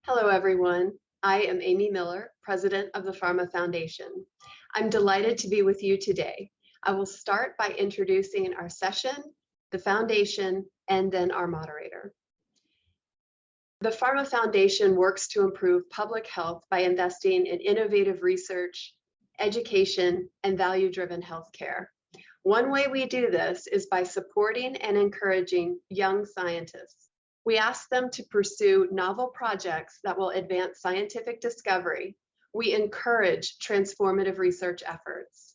Hello, everyone. I am Amy Miller, President of the Pharma Foundation. I'm delighted to be with you today. I will start by introducing our session, the foundation, and then our moderator. The Pharma Foundation works to improve public health by investing in innovative research, education, and value-driven healthcare. One way we do this is by supporting and encouraging young scientists. We ask them to pursue novel projects that will advance scientific discovery. We encourage transformative research efforts.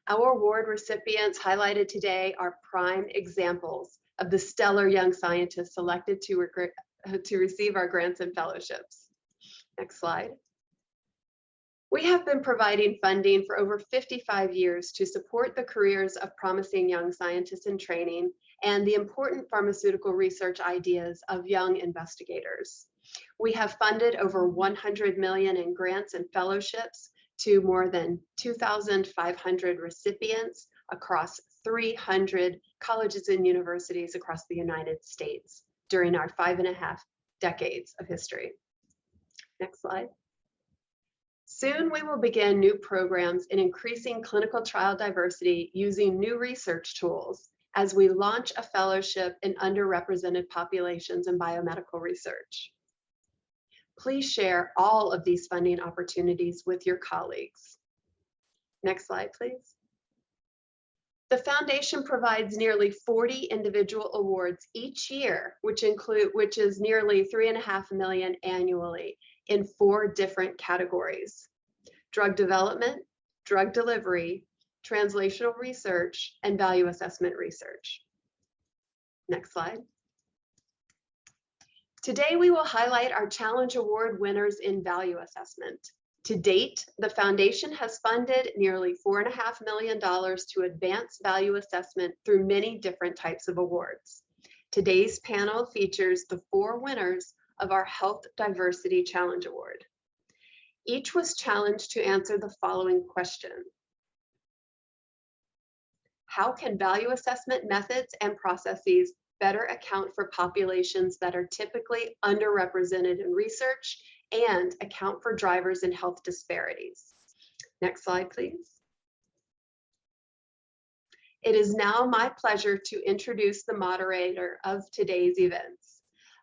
Our award recipients highlighted today are prime examples of the stellar young scientists selected to receive our grants and fellowships. Next slide. We have been providing funding for over 55 years to support the careers of promising young scientists in training and the important pharmaceutical research ideas of young investigators. We have funded over 100 million in grants and fellowships to more than 2,500 recipients across 300 colleges and universities across the United States during our 5.5 decades of history. Next slide. Soon we will begin new programs in increasing clinical trial diversity using new research tools as we launch a fellowship in underrepresented populations in biomedical research. Please share all of these funding opportunities with your colleagues. Next slide, please. The foundation provides nearly 40 individual awards each year, which is nearly 3.5 million annually in 4 different categories: drug development, drug delivery, translational research, and value assessment research. Next slide. Today, we will highlight our Challenge Award winners in value assessment. To date, the foundation has funded nearly $4.5 million to advance value assessment through many different types of awards. Today's panel features the 4 winners of our Health Diversity Challenge Award. Each was challenged to answer the following question: how can value assessment methods and processes better account for populations that are typically underrepresented in research and account for drivers in health disparities? Next slide, please. It is now my pleasure to introduce the moderator of today's events.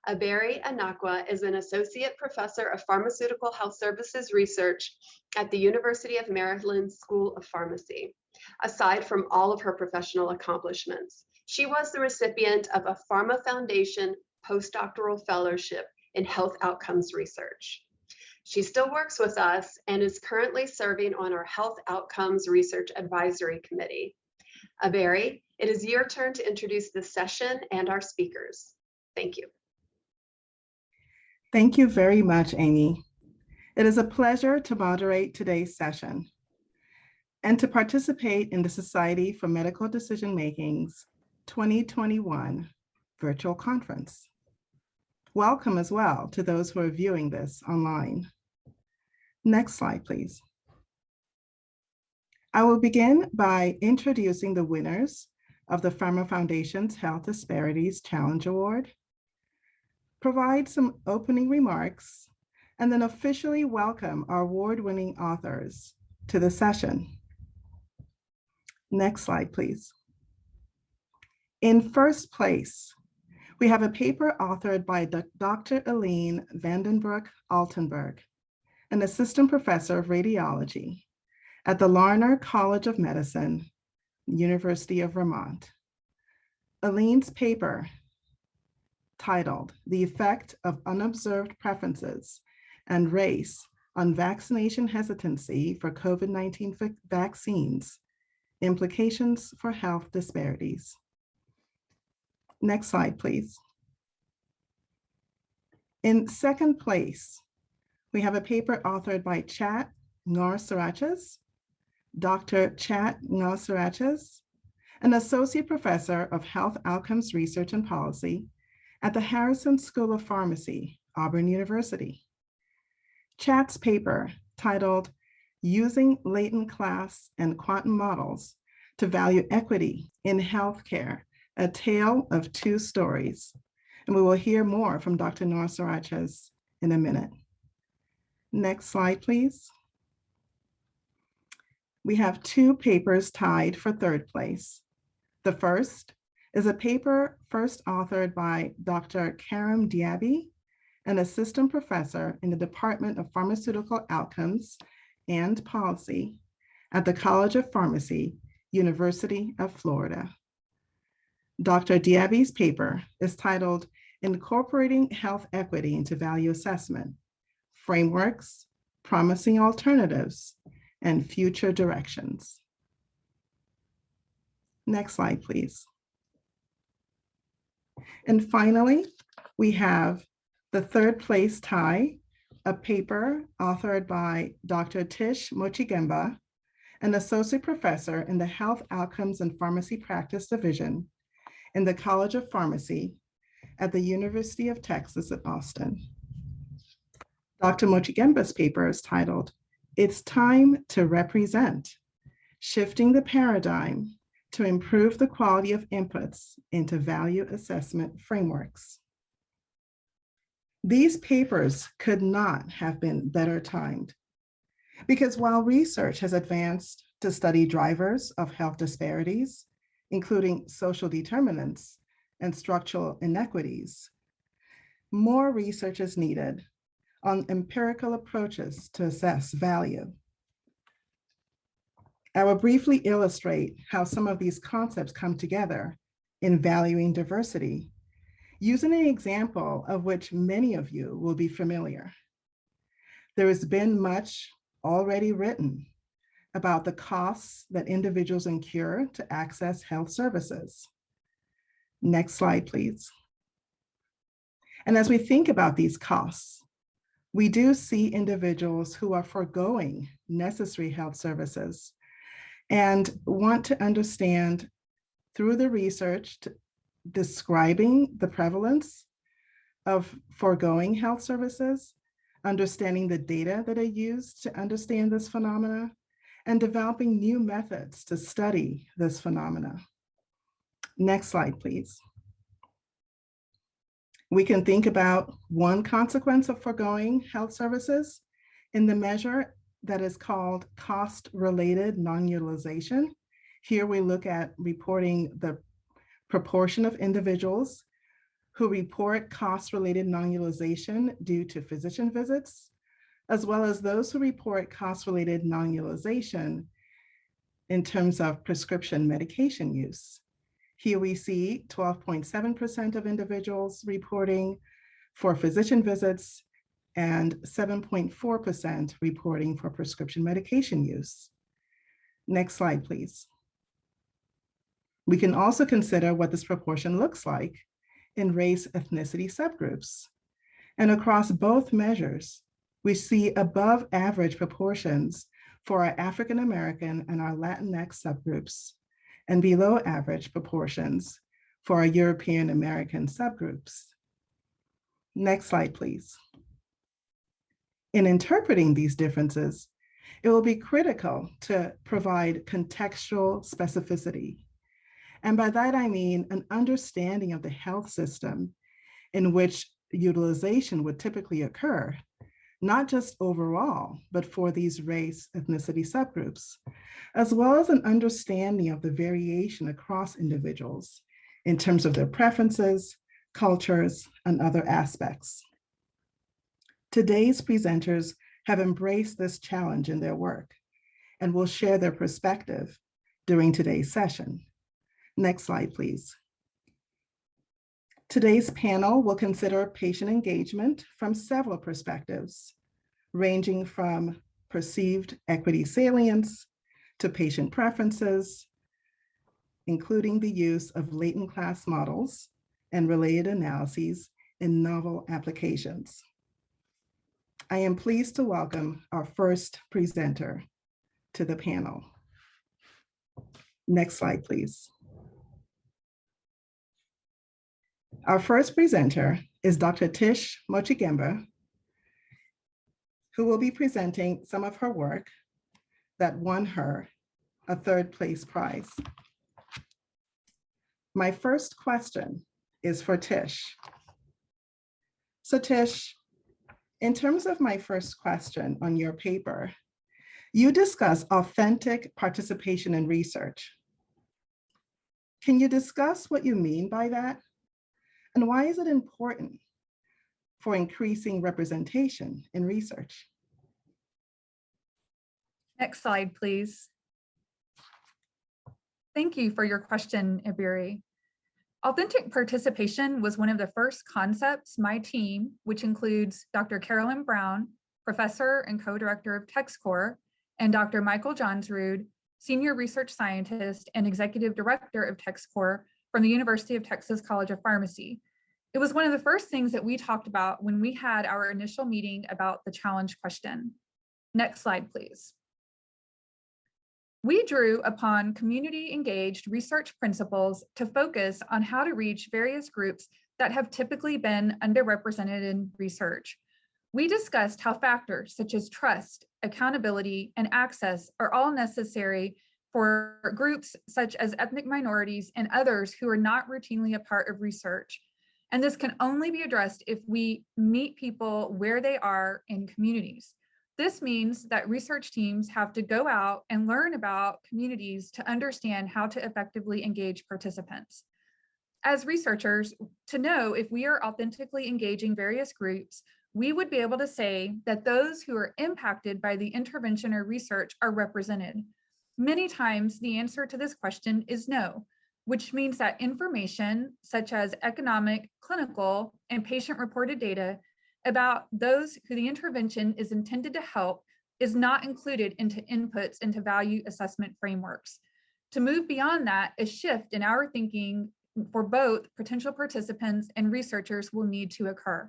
Aberi Anakwa is an Associate Professor of Pharmaceutical Health Services Research at the University of Maryland School of Pharmacy. Aside from all of her professional accomplishments, she was the recipient of a Pharma Foundation postdoctoral fellowship in health outcomes research. She still works with us and is currently serving on our Health Outcomes Research Advisory Committee. Aberi, it is your turn to introduce the session and our speakers. Thank you. Thank you very much, Amy. It is a pleasure to moderate today's session and to participate in the Society for Medical Decision Making's 2021 virtual conference. Welcome as well to those who are viewing this online. Next slide, please. I will begin by introducing the winners of the Pharma Foundation's Health Disparities Challenge Award, provide some opening remarks, and then officially welcome our award-winning authors to the session. Next slide, please. In first place, we have a paper authored by Dr. Aline Vandenbroek Altenburg, an assistant professor of radiology at the Larner College of Medicine, University of Vermont. Aline's paper, titled "The Effect of Unobserved Preferences and Race on Vaccination Hesitancy for COVID-19 Vaccines, Implications for Health Disparities." Next slide, please. In second place, we have a paper authored by Chat Noor-Saraches, Dr. Chat Noor-Saraches, an associate professor of health outcomes research and policy at the Harrison School of Pharmacy, Auburn University. Chat's paper, titled "Using Latent Class and Quantum Models to Value Equity in Healthcare, a Tale of Two Stories." And we will hear more from Dr. Noor-Saraches in a minute. Next slide, please. We have two papers tied for third place. The first is a paper first authored by Dr. Karim Diaby, an assistant professor in the Department of Pharmaceutical Outcomes and Policy at the College of Pharmacy, University of Florida. Dr. Diaby's paper is titled Incorporating Health Equity into Value Assessment, Frameworks, Promising Alternatives, and Future Directions. Next slide, please. And finally, we have the third place tie, a paper authored by Dr. Tish Mochigemba, an associate professor in the Health Outcomes and Pharmacy Practice Division in the College of Pharmacy at the University of Texas at Austin. Dr. Mochigemba's paper is titled, It's Time to Represent, Shifting the Paradigm to Improve the Quality of Inputs into Value Assessment Frameworks. These papers could not have been better timed because while research has advanced to study drivers of health disparities, including social determinants and structural inequities, more research is needed on empirical approaches to assess value. I will briefly illustrate how some of these concepts come together in valuing diversity, using an example of which many of you will be familiar. There has been much already written about the costs that individuals incur to access health services. Next slide, please. And as we think about these costs, we do see individuals who are foregoing necessary health services and want to understand through the research describing the prevalence of foregoing health services, understanding the data that are used to understand this phenomena, and developing new methods to study this phenomena. Next slide, please. We can think about one consequence of foregoing health services in the measure that is called cost-related non-utilization. Here we look at reporting the proportion of individuals who report cost-related non-utilization due to physician visits, as well as those who report cost-related non-utilization in terms of prescription medication use. Here we see 12.7% of individuals reporting for physician visits and 7.4% reporting for prescription medication use. Next slide, please. We can also consider what this proportion looks like in race ethnicity subgroups. And across both measures, we see above average proportions for our African American and our Latinx subgroups, and below average proportions for our European American subgroups. Next slide, please. In interpreting these differences, it will be critical to provide contextual specificity. And by that, I mean an understanding of the health system in which utilization would typically occur, not just overall, but for these race ethnicity subgroups, as well as an understanding of the variation across individuals in terms of their preferences, cultures, and other aspects. Today's presenters have embraced this challenge in their work and will share their perspective during today's session. Next slide, please. Today's panel will consider patient engagement from several perspectives, ranging from perceived equity salience to patient preferences, including the use of latent class models and related analyses in novel applications. I am pleased to welcome our first presenter to the panel. Next slide, please. Our first presenter is Dr. Tish Mochigemba, who will be presenting some of her work that won her a third place prize. My first question is for Tish. So Tish, In terms of my first question on your paper, you discuss authentic participation in research. Can you discuss what you mean by that? And why is it important for increasing representation in research? Next slide, please. Thank you for your question, Iberi. Authentic participation was one of the first concepts my team, which includes Dr. Carolyn Brown, professor and co-director of TextCore, and Dr. Michael Johnsrud, senior research scientist and executive director of TextCore from the University of Texas College of Pharmacy. It was one of the first things that we talked about when we had our initial meeting about the challenge question. Next slide, please. We drew upon community-engaged research principles to focus on how to reach various groups that have typically been underrepresented in research. We discussed how factors such as trust, accountability, and access are all necessary for groups such as ethnic minorities and others who are not routinely a part of research. And this can only be addressed if we meet people where they are in communities. This means that research teams have to go out and learn about communities to understand how to effectively engage participants. As researchers, to know if we are authentically engaging various groups, we would be able to say that those who are impacted by the intervention or research are represented. Many times the answer to this question is no, which means that information such as economic, clinical, and patient-reported data about those who the intervention is intended to help is not included into inputs into value assessment frameworks. To move beyond that, a shift in our thinking for both potential participants and researchers will need to occur.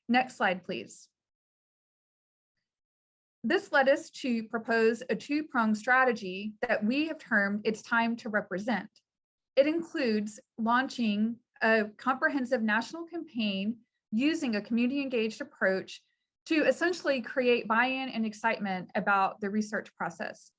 Next slide, please. This led us to propose a two-pronged strategy that we have termed It's Time to Represent. It includes launching a comprehensive national campaign using a community-engaged approach to essentially create buy-in and excitement about the research process.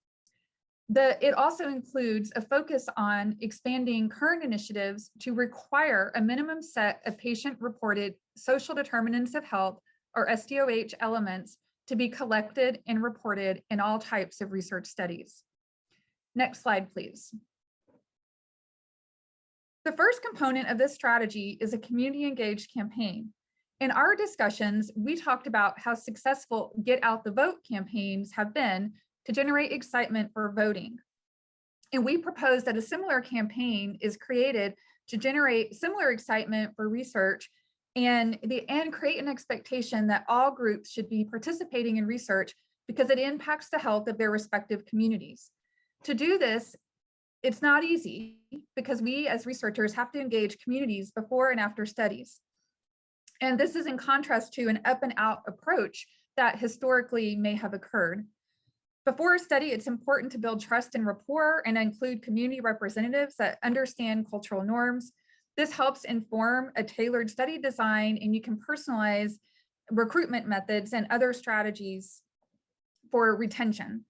It also includes a focus on expanding current initiatives to require a minimum set of patient-reported social determinants of health, or SDOH elements, to be collected and reported in all types of research studies. Next slide, please. The first component of this strategy is a community-engaged campaign. In our discussions, we talked about how successful Get Out the Vote campaigns have been to generate excitement for voting. And we propose that a similar campaign is created to generate similar excitement for research and create an expectation that all groups should be participating in research because it impacts the health of their respective communities. To do this, it's not easy because we as researchers have to engage communities before and after studies. And this is in contrast to an up and out approach that historically may have occurred. Before a study, it's important to build trust and rapport and include community representatives that understand cultural norms. This helps inform a tailored study design, and you can personalize recruitment methods and other strategies for retention.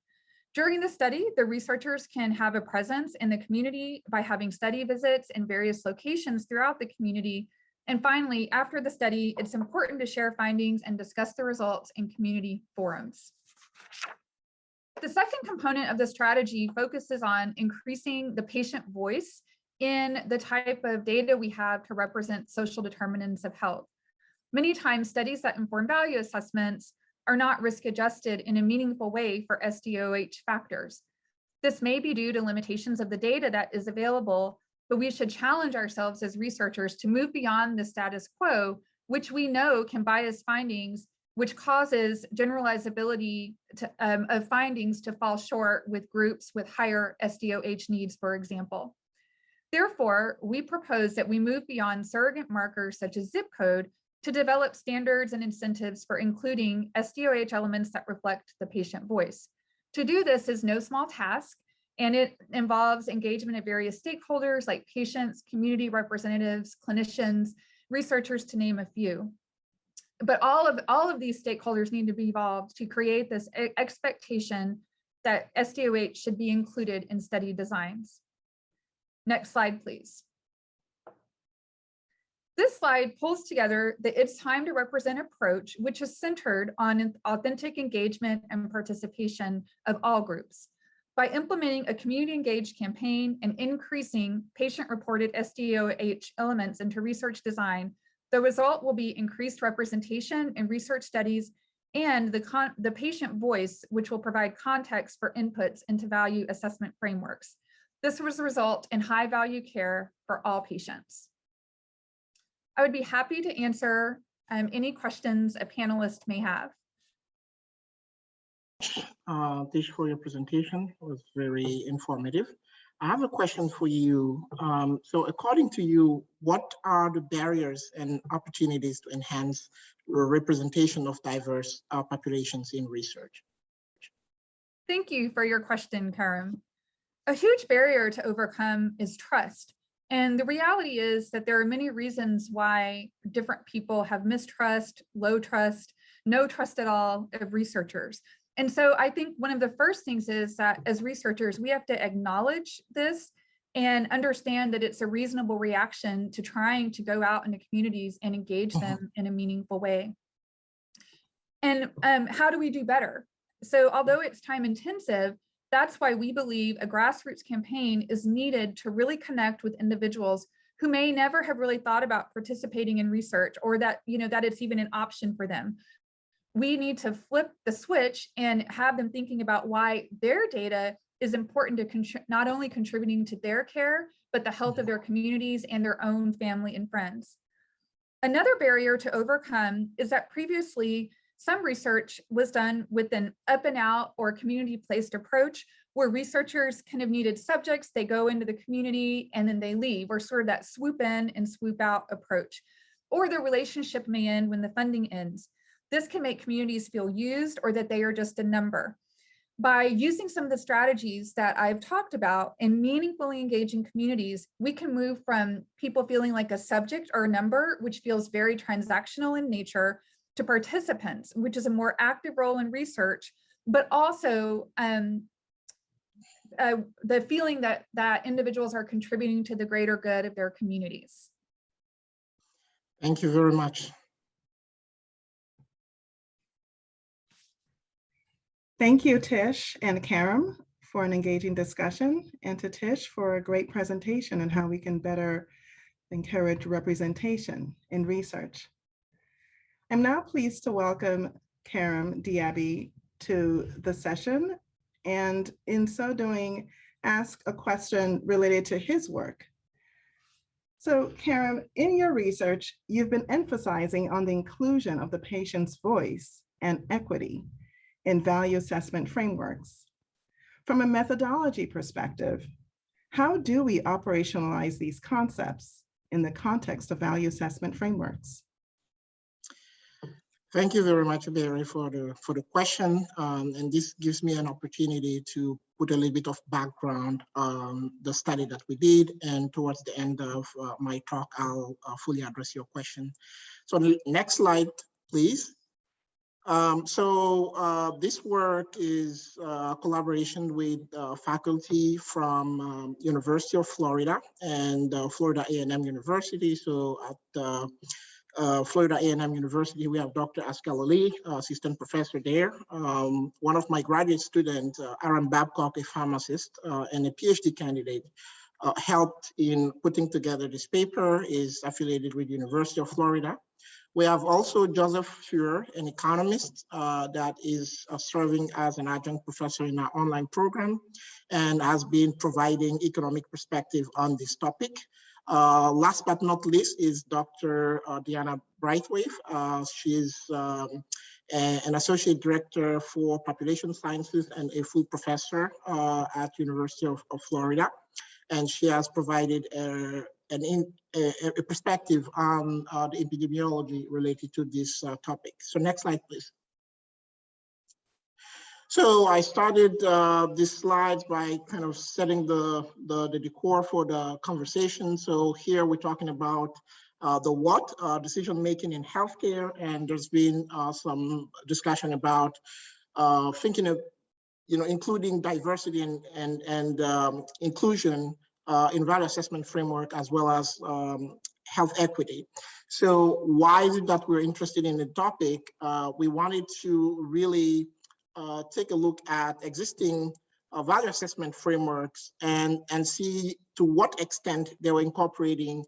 During the study, the researchers can have a presence in the community by having study visits in various locations throughout the community. And finally, after the study, it's important to share findings and discuss the results in community forums. The second component of the strategy focuses on increasing the patient voice in the type of data we have to represent social determinants of health. Many times, studies that inform value assessments are not risk adjusted in a meaningful way for SDOH factors. This may be due to limitations of the data that is available, but we should challenge ourselves as researchers to move beyond the status quo, which we know can bias findings, which causes generalizability of findings to fall short with groups with higher SDOH needs, for example. Therefore, we propose that we move beyond surrogate markers such as zip code to develop standards and incentives for including SDOH elements that reflect the patient voice. To do this is no small task, and it involves engagement of various stakeholders like patients, community representatives, clinicians, researchers, to name a few. But all of these stakeholders need to be involved to create this expectation that SDOH should be included in study designs. Next slide, please. This slide pulls together the It's Time to Represent approach, which is centered on authentic engagement and participation of all groups. By implementing a community-engaged campaign and increasing patient-reported SDOH elements into research design, the result will be increased representation in research studies and the patient voice, which will provide context for inputs into value assessment frameworks. This will result in high-value care for all patients. I would be happy to answer any questions a panelist may have. Tish, for your presentation. It was very informative. I have a question for you. So according to you, what are the barriers and opportunities to enhance representation of diverse populations in research? Thank you for your question, Karim. A huge barrier to overcome is trust. And the reality is that there are many reasons why different people have mistrust, low trust, no trust at all of researchers. And so I think one of the first things is that as researchers, we have to acknowledge this and understand that it's a reasonable reaction to trying to go out into communities and engage them in a meaningful way. And how do we do better? So although it's time intensive, that's why we believe a grassroots campaign is needed to really connect with individuals who may never have really thought about participating in research, or that, that it's even an option for them. We need to flip the switch and have them thinking about why their data is important to not only contributing to their care, but the health of their communities and their own family and friends. Another barrier to overcome is that previously, some research was done with an up and out or community-placed approach where researchers kind of needed subjects, they go into the community and then they leave, or sort of that swoop in and swoop out approach. Or the relationship may end when the funding ends. This can make communities feel used or that they are just a number. By using some of the strategies that I've talked about and meaningfully engaging communities, we can move from people feeling like a subject or a number, which feels very transactional in nature, to participants, which is a more active role in research, but also the feeling that individuals are contributing to the greater good of their communities. Thank you very much. Thank you, Tish and Karim, for an engaging discussion, and to Tish for a great presentation on how we can better encourage representation in research. I'm now pleased to welcome Karim Diaby to the session, and in so doing, ask a question related to his work. So Karim, in your research, you've been emphasizing on the inclusion of the patient's voice and equity in value assessment frameworks. From a methodology perspective, how do we operationalize these concepts in the context of value assessment frameworks? Thank you very much, Barry, for the question. And this gives me an opportunity to put a little bit of background on the study that we did. And towards the end of my talk, I'll fully address your question. So the next slide, please. This work is a collaboration with faculty from University of Florida and Florida A&M University. So at Florida A&M University, we have Dr. Askell Ali, assistant professor there. One of my graduate students, Aaron Babcock, a pharmacist and a PhD candidate, helped in putting together this paper, is affiliated with University of Florida. We have also Joseph Fuhr, an economist that is serving as an adjunct professor in our online program and has been providing economic perspective on this topic. Last but not least is Dr. Diana Brightwave. She's an associate director for population sciences and a full professor at University of Florida. And she has provided a perspective on the epidemiology related to this topic. So next slide, please. So I started these slides by kind of setting the decor for the conversation. So here we're talking about the what, decision-making in healthcare, and there's been some discussion about thinking of, including diversity and inclusion in value assessment framework, as well as health equity. So why is it that we're interested in the topic? We wanted to really take a look at existing value assessment frameworks and see to what extent they were incorporating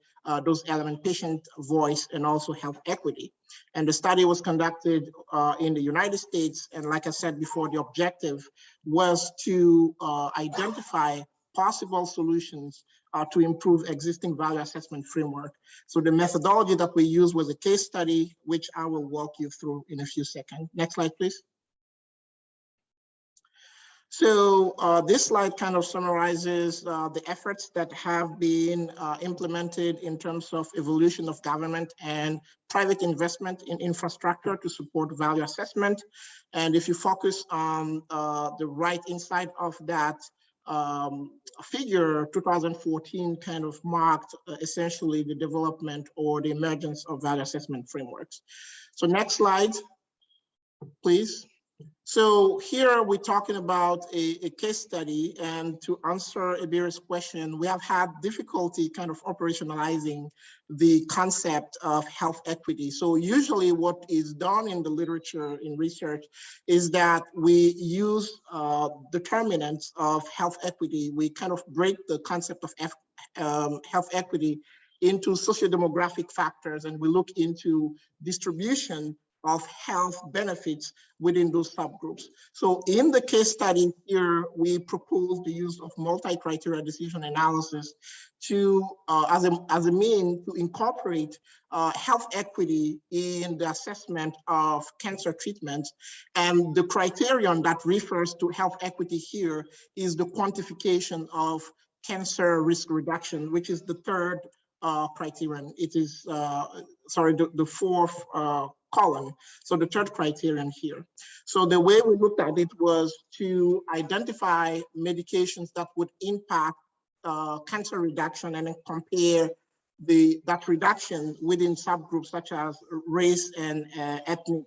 those elements, patient voice and also health equity. And the study was conducted in the United States. And like I said before, the objective was to identify possible solutions to improve existing value assessment framework. So the methodology that we used was a case study, which I will walk you through in a few seconds. Next slide, please. So this slide kind of summarizes the efforts that have been implemented in terms of evolution of government and private investment in infrastructure to support value assessment. And if you focus on the right inside of that figure, 2014 kind of marked essentially the development or the emergence of value assessment frameworks. So next slide, please. So here we're talking about a case study, and to answer Iberi's question, we have had difficulty kind of operationalizing the concept of health equity. So usually what is done in the literature in research is that we use determinants of health equity. We kind of break the concept of health equity into socio-demographic factors, and we look into distribution of health benefits within those subgroups. So in the case study here, we propose the use of multi-criteria decision analysis to, as a mean to incorporate health equity in the assessment of cancer treatments. And the criterion that refers to health equity here is the quantification of cancer risk reduction, which is the third criterion. It is, sorry, the fourth column. So the third criterion here. So the way we looked at it was to identify medications that would impact cancer reduction and then compare that reduction within subgroups such as race and ethnic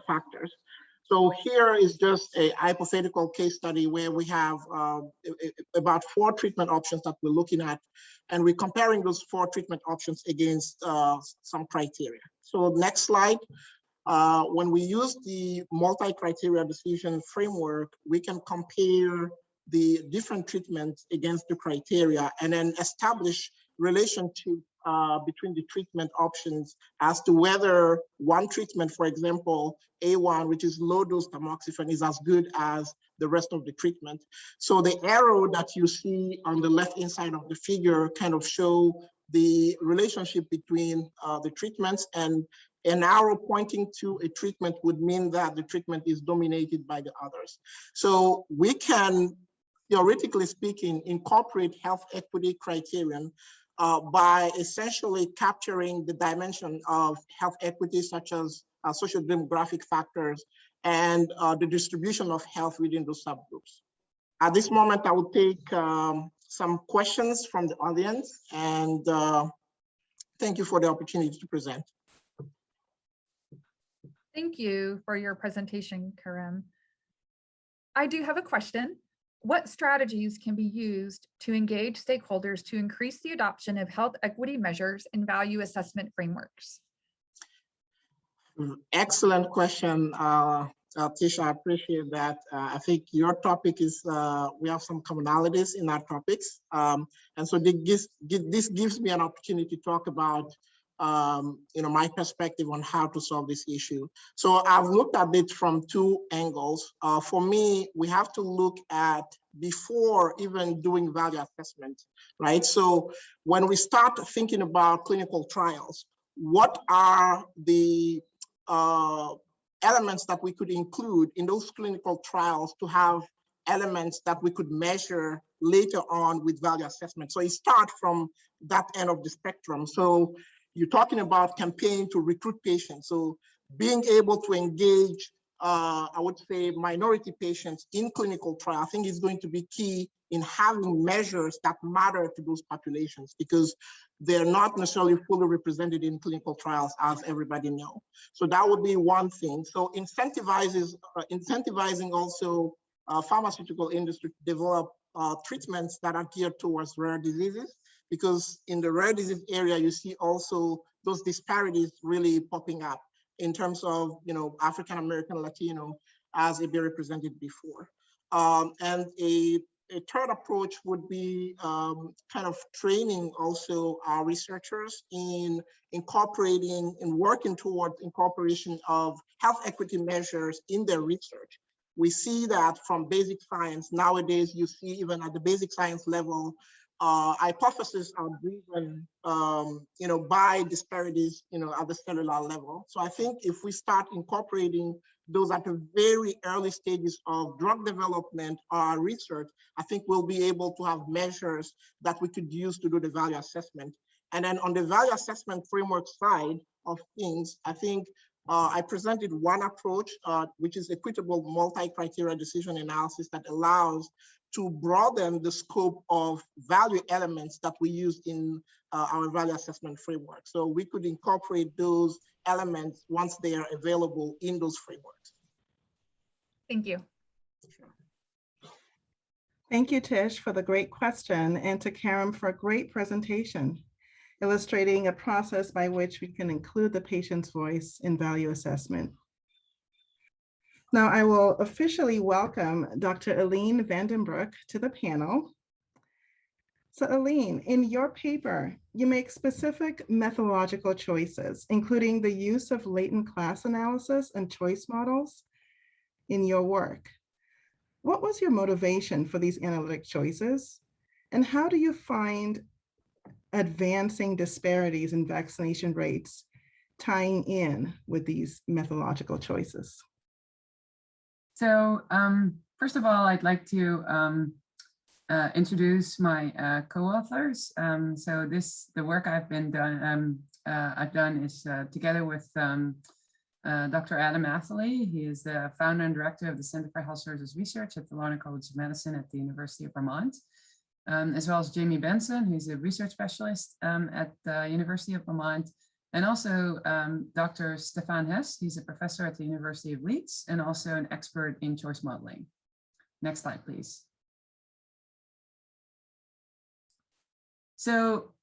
factors. So here is just a hypothetical case study where we have about 4 treatment options that we're looking at, and we're comparing those 4 treatment options against some criteria. So next slide. When we use the multi-criteria decision framework, we can compare the different treatments against the criteria and then establish relationship between the treatment options as to whether one treatment, for example, A1, which is low dose tamoxifen, is as good as the rest of the treatment. So the arrow that you see on the left hand side of the figure kind of show the relationship between the treatments, and an arrow pointing to a treatment would mean that the treatment is dominated by the others. So we can, theoretically speaking, incorporate health equity criterion by essentially capturing the dimension of health equity, such as social demographic factors and the distribution of health within those subgroups. At this moment, I will take some questions from the audience, and thank you for the opportunity to present. Thank you for your presentation, Karim. I do have a question. What strategies can be used to engage stakeholders to increase the adoption of health equity measures and value assessment frameworks? Excellent question, Tish. I appreciate that. I think your topic is, we have some commonalities in our topics. And so this gives me an opportunity to talk about my perspective on how to solve this issue. So I've looked at it from 2 angles. For me, we have to look at before even doing value assessment, right? So when we start thinking about clinical trials, what are the elements that we could include in those clinical trials to have elements that we could measure later on with value assessment? So it starts from that end of the spectrum. So you're talking about campaign to recruit patients. So being able to engage, I would say, minority patients in clinical trial, I think is going to be key in having measures that matter to those populations, because they're not necessarily fully represented in clinical trials, as everybody knows. So that would be one thing. So incentivizing also pharmaceutical industry to develop treatments that are geared towards rare diseases. because in the rare disease area, you see also those disparities really popping up in terms of, African American, Latino, as Ebe represented before. And a third approach would be kind of training also our researchers in working towards incorporation of health equity measures in their research. We see that from basic science, nowadays you see even at the basic science level, hypotheses are driven, by disparities, at the cellular level. So I think if we start incorporating those at the very early stages of drug development or research, I think we'll be able to have measures that we could use to do the value assessment. And then on the value assessment framework side of things, I think I presented one approach, which is equitable multi-criteria decision analysis that allows to broaden the scope of value elements that we use in our value assessment framework. So we could incorporate those elements once they are available in those frameworks. Thank you. Thank you, Tish, for the great question, and to Karen for a great presentation, illustrating a process by which we can include the patient's voice in value assessment. Now I will officially welcome Dr. Aline Vandenbroek to the panel. So Aline, in your paper, you make specific methodological choices, including the use of latent class analysis and choice models in your work. What was your motivation for these analytic choices? And how do you find advancing disparities in vaccination rates tying in with these methodological choices? So first of all, I'd like to introduce my co-authors. So the work I've done is together with Dr. Adam Atherley. He is the founder and director of the Center for Health Services Research at the Lerner College of Medicine at the University of Vermont, as well as Jamie Benson, who's a research specialist at the University of Vermont, and also Dr. Stefan Hess. He's a professor at the University of Leeds and also an expert in choice modeling. Next slide, please. So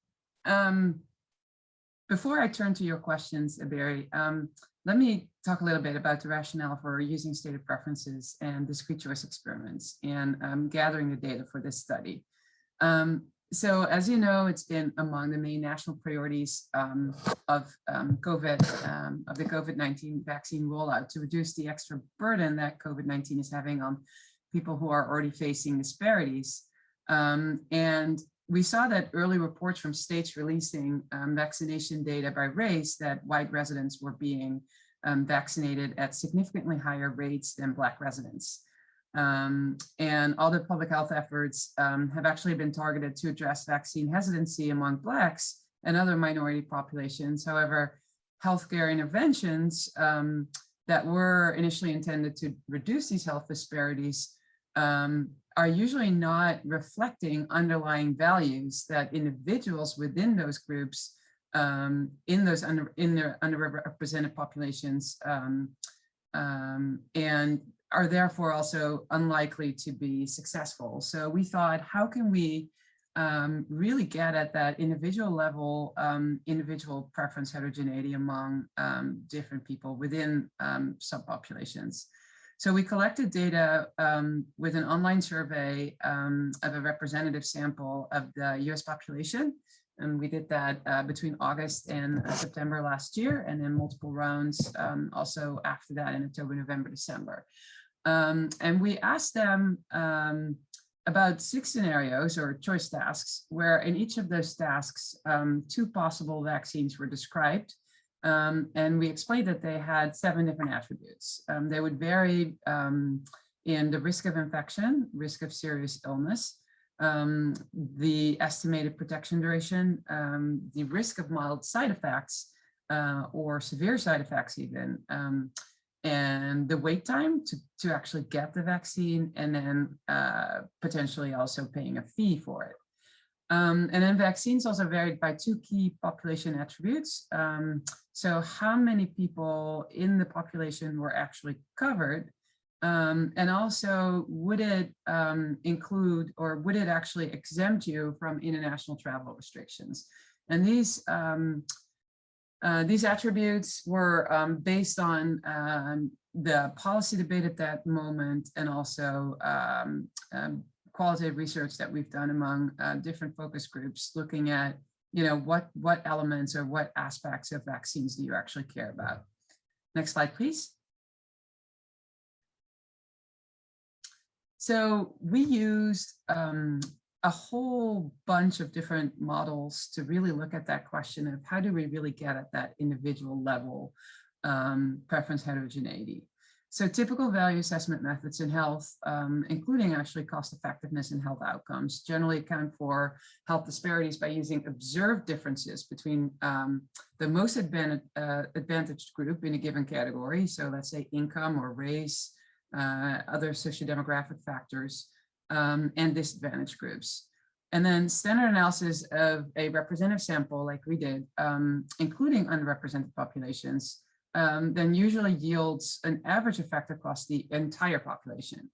before I turn to your questions, Barry, let me talk a little bit about the rationale for using stated preferences and discrete choice experiments and gathering the data for this study. So as you know, it's been among the main national priorities of the COVID-19 vaccine rollout to reduce the extra burden that COVID-19 is having on people who are already facing disparities. And we saw that early reports from states releasing vaccination data by race that white residents were being vaccinated at significantly higher rates than Black residents. And other public health efforts have actually been targeted to address vaccine hesitancy among Blacks and other minority populations. However, healthcare interventions that were initially intended to reduce these health disparities are usually not reflecting underlying values that individuals within those groups, in their underrepresented populations, and are therefore also unlikely to be successful. So we thought, how can we really get at that individual level, individual preference heterogeneity among different people within subpopulations? So we collected data with an online survey of a representative sample of the US population. And we did that between August and September last year, and then multiple rounds also after that in October, November, December. And we asked them about 6 scenarios or choice tasks, where in each of those tasks, 2 possible vaccines were described. And we explained that they had 7 different attributes. They would vary in the risk of infection, risk of serious illness, the estimated protection duration, the risk of mild side effects or severe side effects even, and the wait time to actually get the vaccine, and then potentially also paying a fee for it. And then vaccines also varied by 2 key population attributes. So how many people in the population were actually covered, And also, would it include, or would it actually exempt you from international travel restrictions? And these attributes were based on the policy debate at that moment, and also qualitative research that we've done among different focus groups, looking at, what elements or what aspects of vaccines do you actually care about? Next slide, please. So we used a whole bunch of different models to really look at that question of how do we really get at that individual level preference heterogeneity. So typical value assessment methods in health, including actually cost effectiveness and health outcomes, generally account for health disparities by using observed differences between the most advantaged group in a given category. So let's say income or race, other sociodemographic factors, and disadvantaged groups. And then standard analysis of a representative sample like we did, including underrepresented populations, then usually yields an average effect across the entire population.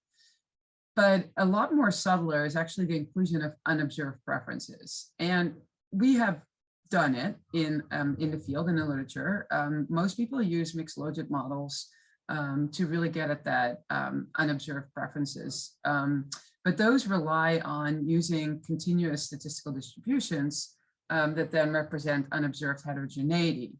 But a lot more subtler is actually the inclusion of unobserved preferences. And we have done it in the field, in the literature. Most people use mixed logit models to really get at that unobserved preferences. But those rely on using continuous statistical distributions that then represent unobserved heterogeneity.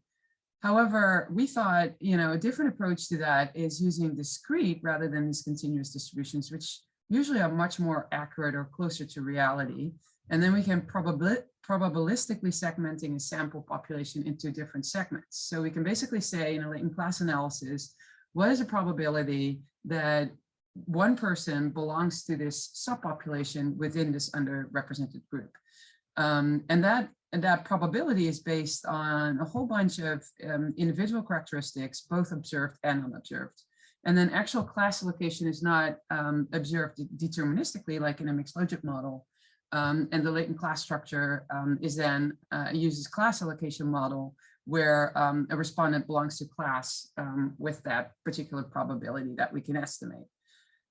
However, we thought, a different approach to that is using discrete rather than these continuous distributions, which usually are much more accurate or closer to reality. And then we can probabilistically segmenting a sample population into different segments. So we can basically say in a latent class analysis, what is the probability that one person belongs to this subpopulation within this underrepresented group? And that probability is based on a whole bunch of individual characteristics, both observed and unobserved. And then actual class allocation is not observed deterministically like in a mixed logit model. And the latent class structure is then uses class allocation model where a respondent belongs to class with that particular probability that we can estimate.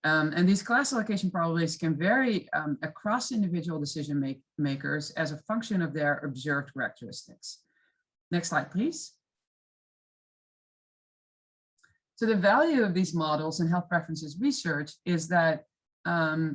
And these class allocation probabilities can vary across individual decision makers as a function of their observed characteristics. Next slide, please. So the value of these models in health preferences research is that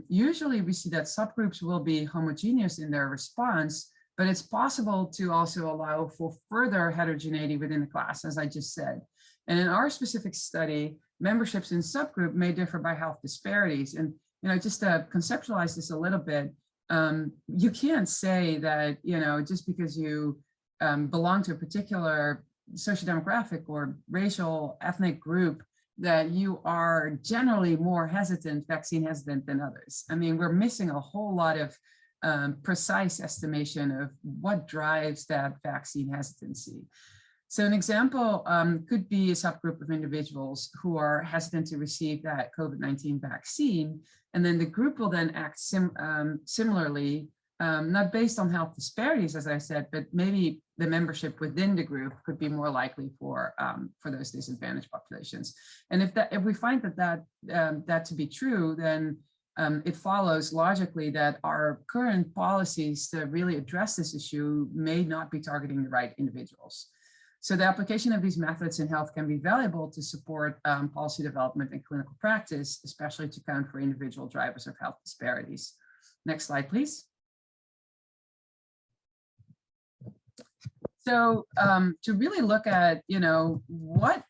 usually we see that subgroups will be homogeneous in their response, but it's possible to also allow for further heterogeneity within the class, as I just said. And in our specific study, memberships in subgroup may differ by health disparities. And just to conceptualize this a little bit, you can't say that just because you belong to a particular sociodemographic or racial ethnic group that you are generally more vaccine hesitant than others. I mean, we're missing a whole lot of precise estimation of what drives that vaccine hesitancy. So an example could be a subgroup of individuals who are hesitant to receive that COVID-19 vaccine, and then the group will then act similarly, not based on health disparities, as I said, but maybe the membership within the group could be more likely for those disadvantaged populations. And if we find that to be true, then it follows logically that our current policies to really address this issue may not be targeting the right individuals. So the application of these methods in health can be valuable to support policy development and clinical practice, especially to account for individual drivers of health disparities. Next slide, please. So to really look at, what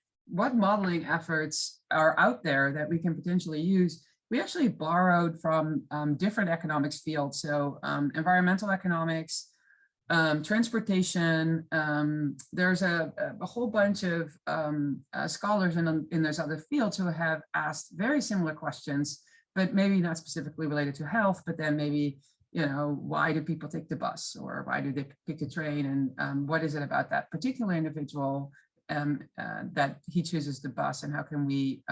modeling efforts are out there that we can potentially use, we actually borrowed from different economics fields. So environmental economics, transportation, there's a whole bunch of scholars in those other fields who have asked very similar questions, but maybe not specifically related to health, but then maybe, why do people take the bus, or why do they pick a train, and what is it about that particular individual that he chooses the bus, and how can we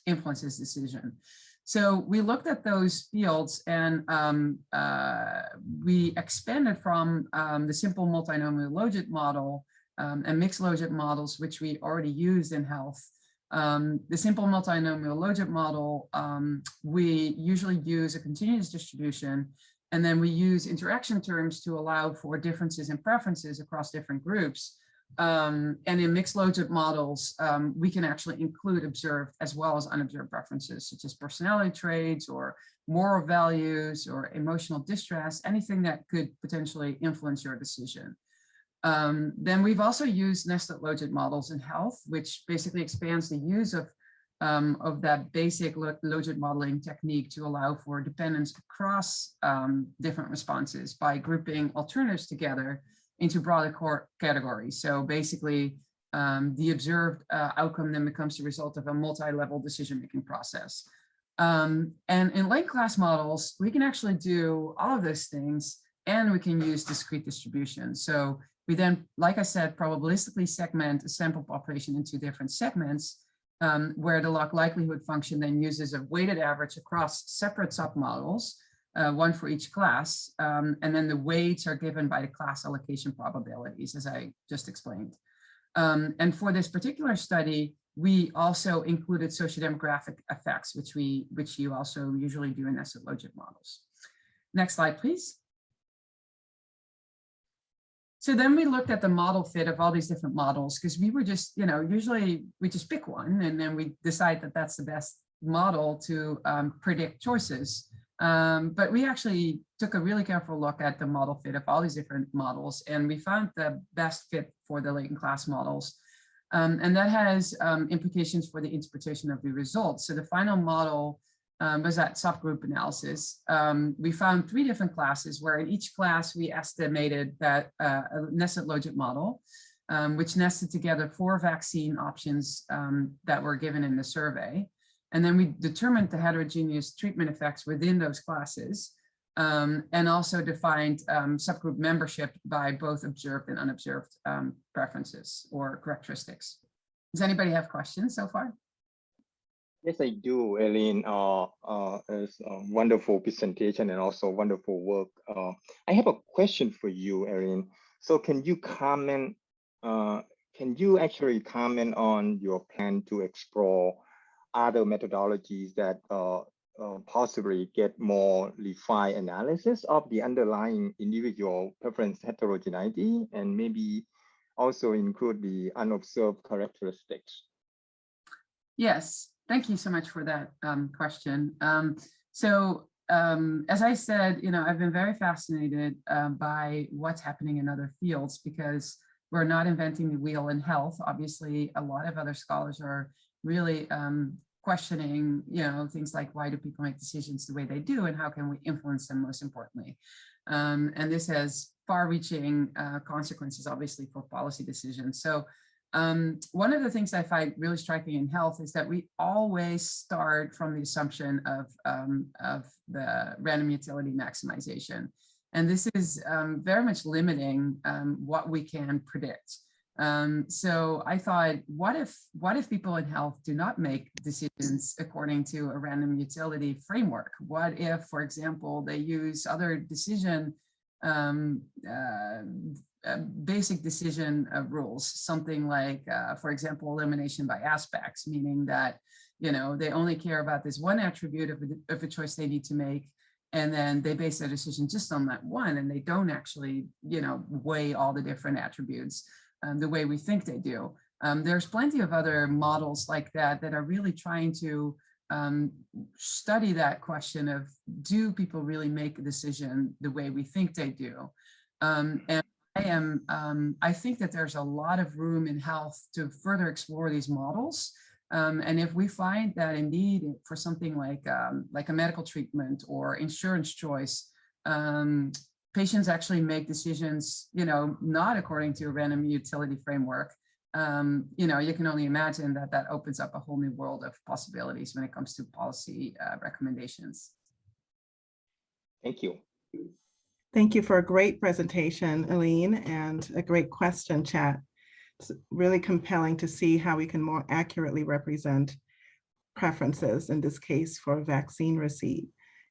influence his decision? So we looked at those fields, and we expanded from the simple multinomial logit model and mixed logit models, which we already used in health, The simple multinomial logit model, we usually use a continuous distribution, and then we use interaction terms to allow for differences in preferences across different groups. And in mixed logit models, we can actually include observed as well as unobserved preferences, such as personality traits or moral values or emotional distress, anything that could potentially influence your decision. Then we've also used nested logit models in health, which basically expands the use of that basic logit modeling technique to allow for dependence across different responses by grouping alternatives together into broader core categories. So basically, the observed outcome then becomes the result of a multi-level decision-making process. And in linked class models, we can actually do all of those things, and we can use discrete distribution. So we then, like I said, probabilistically segment a sample population into different segments, where the log likelihood function then uses a weighted average across separate submodels, one for each class, and then the weights are given by the class allocation probabilities, as I just explained. And for this particular study, we also included sociodemographic effects, which you also usually do in nested logit models. Next slide, please. So then we looked at the model fit of all these different models, because we were just, usually we just pick one and then we decide that that's the best model to predict choices. But we actually took a really careful look at the model fit of all these different models, and we found the best fit for the latent class models. And that has implications for the interpretation of the results. So the final model was that subgroup analysis. We found 3 different classes, where in each class we estimated that a nested logit model, which nested together 4 vaccine options that were given in the survey. And then we determined the heterogeneous treatment effects within those classes, and also defined subgroup membership by both observed and unobserved preferences or characteristics. Does anybody have questions so far? Yes, I do, Eileen. It's a wonderful presentation and also wonderful work. I have a question for you, Eileen. So can you comment, can you actually comment on your plan to explore other methodologies that possibly get more refined analysis of the underlying individual preference heterogeneity, and maybe also include the unobserved characteristics? Yes, thank you so much for that question. As I said, I've been very fascinated by what's happening in other fields, because we're not inventing the wheel in health. Obviously, a lot of other scholars are really questioning, things like, why do people make decisions the way they do, and how can we influence them, most importantly. And this has far-reaching consequences, obviously, for policy decisions. So one of the things I find really striking in health is that we always start from the assumption of the random utility maximization. And this is very much limiting what we can predict. So I thought, what if people in health do not make decisions according to a random utility framework? What if, for example, they use other decision basic decision rules, something like, for example, elimination by aspects, meaning that, they only care about this one attribute of a choice they need to make, and then they base their decision just on that one, and they don't actually, weigh all the different attributes the way we think they do. There's plenty of other models like that that are really trying to study that question of, do people really make a decision the way we think they do? And I think that there's a lot of room in health to further explore these models. And if we find that indeed for something like a medical treatment or insurance choice, patients actually make decisions, not according to a random utility framework, you can only imagine that opens up a whole new world of possibilities when it comes to policy recommendations. Thank you. Thank you for a great presentation, Eileen, and a great question chat. It's really compelling to see how we can more accurately represent preferences, in this case for vaccine receipt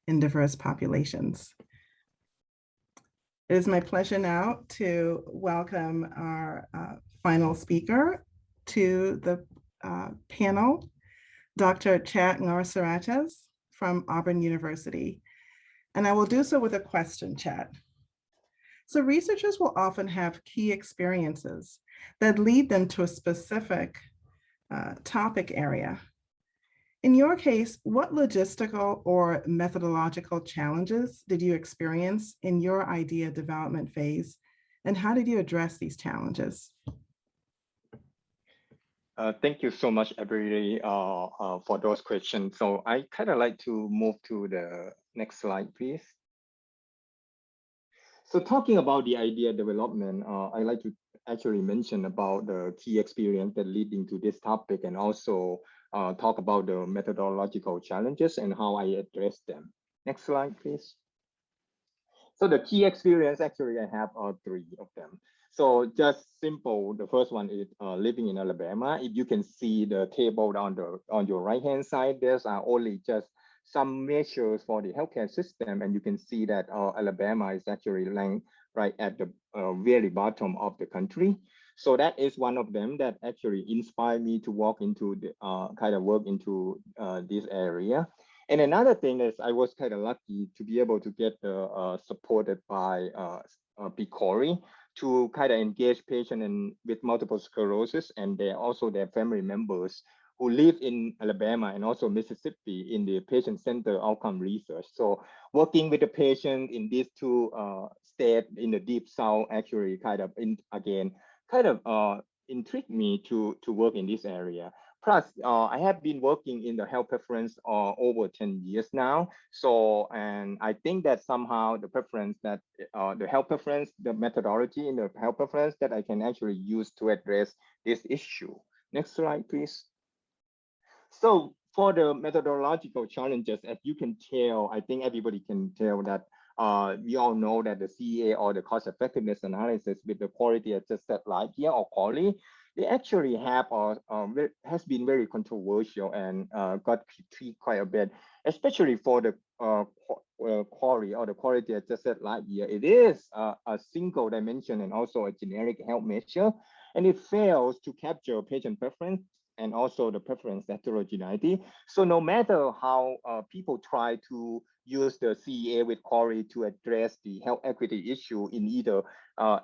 in diverse populations. It is my pleasure now to welcome our final speaker to the panel, Dr. Chad Ngarsarates from Auburn University. And I will do so with a question, Chad. So researchers will often have key experiences that lead them to a specific topic area. In your case, what logistical or methodological challenges did you experience in your idea development phase, and how did you address these challenges? Thank you so much, everybody, for those questions. So I kind of like to move to the next slide, please. So talking about the idea development, I like to actually mention about the key experience that leading to this topic, and also talk about the methodological challenges and how I address them. Next slide, please. So the key experience, actually, I have 3 of them. So just simple, the first one is living in Alabama. If you can see the table on your right-hand side, there's only just some measures for the healthcare system, and you can see that Alabama is actually ranked right at the very bottom of the country. So that is one of them that actually inspired me to walk into the kind of work into this area. And another thing is I was kind of lucky to be able to get supported by PCORI to kind of engage patients with multiple sclerosis, and also their family members who live in Alabama and also Mississippi in the patient-centered outcome research. So working with the patient in these 2 states in the Deep South actually kind of intrigued me to work in this area. Plus, I have been working in the health preference over 10 years now. So, and I think that somehow the preference that the health preference, the methodology in the health preference that I can actually use to address this issue. Next slide, please. So for the methodological challenges, as you can tell, I think everybody can tell that we all know that the CEA, or the cost effectiveness analysis with the quality adjusted life year, or QALY, they actually have has been very controversial and got critiqued quite a bit, especially for the QALY, or the quality adjusted life year. It is a single dimension and also a generic health measure, and it fails to capture patient preference and also the preference heterogeneity. So no matter how people try to use the CEA with QALY to address the health equity issue in either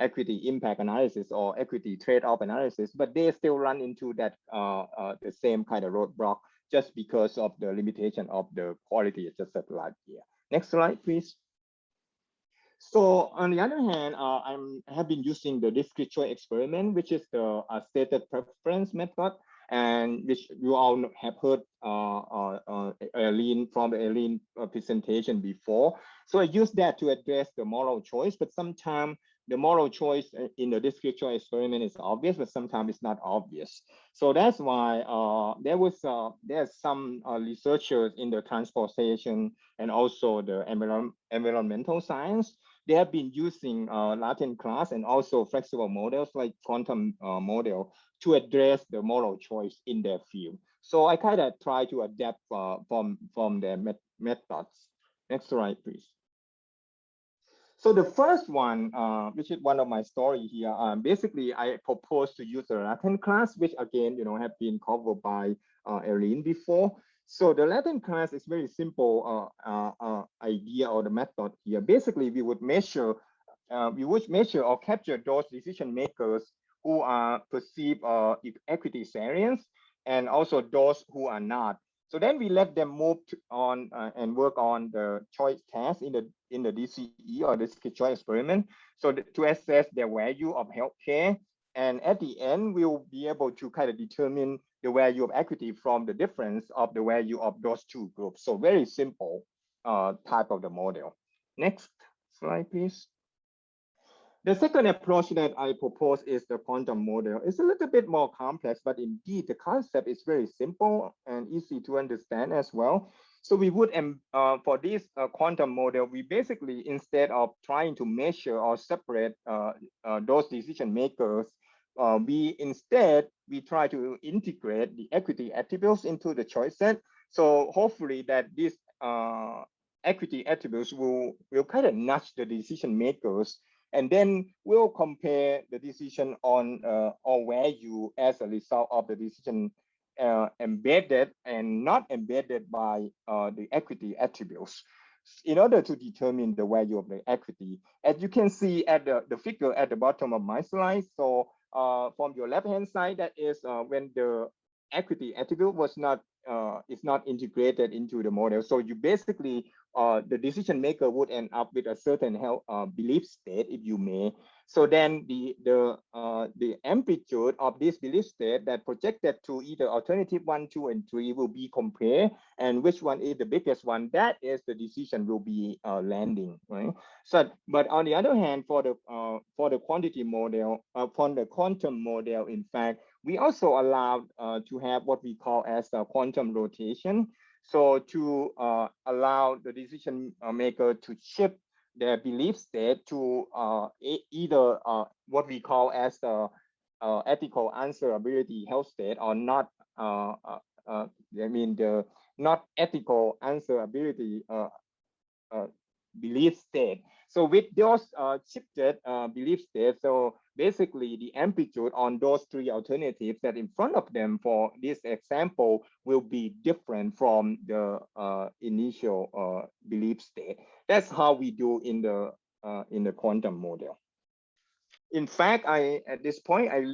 equity impact analysis or equity trade-off analysis, but they still run into that the same kind of roadblock just because of the limitation of the quality adjusted life year. Next slide, please. So on the other hand, I have been using the discrete choice experiment, which is the stated preference method, and which you all have heard Eileen from the Eileen presentation before. So I use that to address the moral choice, but sometimes the moral choice in the discrete choice experiment is obvious, but sometimes it's not obvious. So that's why there's some researchers in the transportation and also the environmental science. They have been using Latin class and also flexible models like quantum model to address the moral choice in their field. So I kind of try to adapt from their methods. Next slide, please. So the first one, which is one of my story here, basically I propose to use the Latin class, which again, have been covered by Eileen before. So the Latin class is very simple idea or the method here. Basically, we would measure or capture those decision makers who are perceived equity variance, and also those who are not. So then we let them move on and work on the choice test in the DCE or the discrete choice experiment, so to assess their value of healthcare. And at the end, we'll be able to kind of determine the value of equity from the difference of the value of those 2 groups. So very simple type of the model. Next slide, please. The second approach that I propose is the quantum model. It's a little bit more complex, but indeed the concept is very simple and easy to understand as well. So we would, for this quantum model, we basically, instead of trying to measure or separate those decision makers, we try to integrate the equity attributes into the choice set. So hopefully that these equity attributes will kind of nudge the decision makers, and then we'll compare the decision on or value as a result of the decision embedded and not embedded by the equity attributes in order to determine the value of the equity. As you can see at the figure at the bottom of my slide, so from your left-hand side, that is when the equity attribute was not is not integrated into the model. So you basically the decision maker would end up with a certain belief state, if you may. So then the amplitude of this belief state that projected to either alternative 1, 2, and 3 will be compared, and which one is the biggest one, that is the decision will be landing, right? So, but on the other hand, for the quantity model, for the quantum model, in fact, we also allowed to have what we call as a quantum rotation. So to allow the decision maker to shift their belief state to either what we call as the ethical answerability health state, or not, I mean the not ethical answerability belief state. So with those shifted belief states, so basically the amplitude on those 3 alternatives that in front of them for this example will be different from the initial belief state. That's how we do in the quantum model. In fact, at this point, I